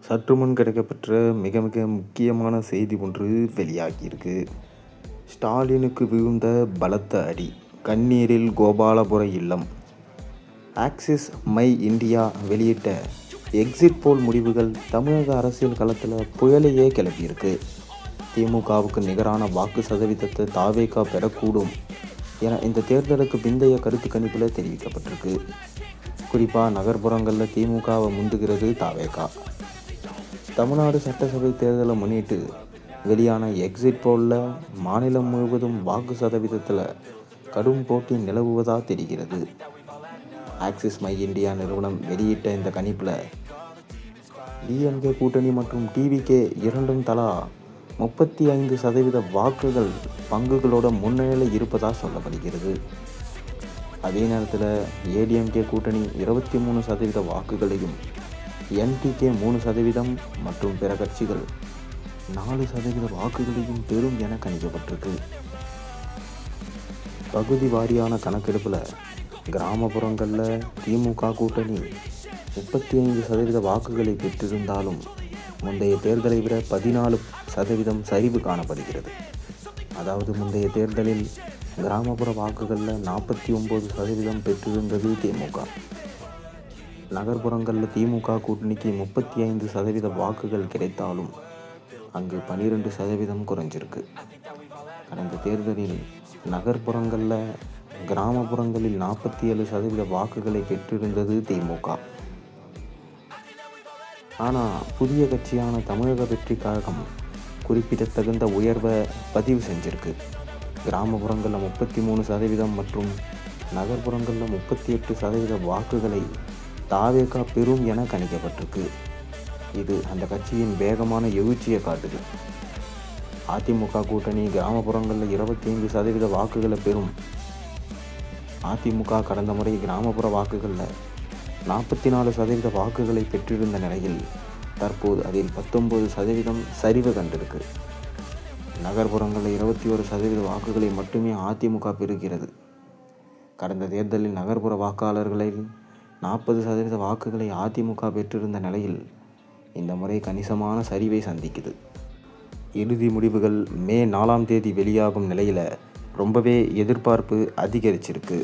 சற்று முன் கிடைக்கப்பெற்ற மிக மிக முக்கியமான செய்தி ஒன்று வெளியாகியிருக்கு. ஸ்டாலினுக்கு விழுந்த பலத்த அடி, கண்ணீரில் கோபாலபுர இல்லம். ஆக்சிஸ் மை இந்தியா வெளியிட்ட எக்ஸிட் போல் முடிவுகள் தமிழக அரசியல் களத்தில் புயலையே கிளப்பியிருக்கு. திமுகவுக்கு நிகரான வாக்கு சதவீதத்தை தாவேகா பெறக்கூடும் என இந்த தேர்தலுக்கு பிந்தைய கருத்து கணிப்பில் தெரிவிக்கப்பட்டிருக்கு. குறிப்பாக நகர்ப்புறங்களில் திமுகவை முந்துகிறது தாவேகா. தமிழ்நாடு சட்டசபை தேர்தலை முன்னிட்டு வெளியான எக்ஸிட் போலில் மாநிலம் முழுவதும் வாக்கு சதவீதத்தில் கடும் போட்டி நிலவுவதாக தெரிகிறது. ஆக்சிஸ் மை இந்தியா நிறுவனம் வெளியிட்ட இந்த கணிப்பில் டிஎம்கே கூட்டணி மற்றும் டிவிகே இரண்டும் தலா 35% வாக்குகள் பங்குகளோட முன்னிலையில் இருப்பதாக சொல்லப்படுகிறது. அதே நேரத்தில் ஏடிஎம்கே கூட்டணி 23% வாக்குகளையும், என்டிகே 3% மற்றும் பிற கட்சிகள் 4% வாக்குகளையும் பெறும் என கணிக்கப்பட்டிருக்கு. பகுதி வாரியான கணக்கெடுப்பில் கிராமப்புறங்களில் திமுக கூட்டணி 35% வாக்குகளை பெற்றிருந்தாலும் முந்தைய தேர்தலை விட 14% சரிவு காணப்படுகிறது. அதாவது முந்தைய தேர்தலில் கிராமப்புற வாக்குகளில் 49% பெற்றிருந்தது திமுக. நகர்ப்புறங்களில் திமுக கூட்டணிக்கு 35% வாக்குகள் கிடைத்தாலும் அங்கு 12% குறைஞ்சிருக்கு. கடந்த தேர்தலில் நகர்ப்புறங்களில் கிராமப்புறங்களில் 47% வாக்குகளை பெற்றிருந்தது திமுக. ஆனால் புதிய கட்சியான தமிழக வெற்றி கழகம் குறிப்பிடத்தகுந்த உயர்வை பதிவு செஞ்சிருக்கு. கிராமப்புறங்களில் 33% மற்றும் நகர்ப்புறங்களில் 38% வாக்குகளை தாவேகா பெறும் என கணிக்கப்பட்டிருக்கு. இது அந்த கட்சியின் வேகமான எழுச்சியை காட்டுது. அதிமுக கூட்டணி கிராமப்புறங்களில் 25% வாக்குகளை பெறும். அதிமுக கடந்த முறை கிராமப்புற வாக்குகளில் 44% வாக்குகளை பெற்றிருந்த நிலையில் தற்போது அதில் 19% சரிவு கண்டிருக்கு. நகர்ப்புறங்களில் 21% வாக்குகளை மட்டுமே அதிமுக பெறுகிறது. கடந்த தேர்தலில் நகர்ப்புற வாக்காளர்களில் 40% வாக்குகளை அதிமுக பெற்றிருந்த நிலையில் இந்த முறை கணிசமான சரிவை சந்திக்குது. இறுதி முடிவுகள் மே 4 வெளியாகும் நிலையில் ரொம்பவே எதிர்பார்ப்பு அதிகரிச்சிருக்கு.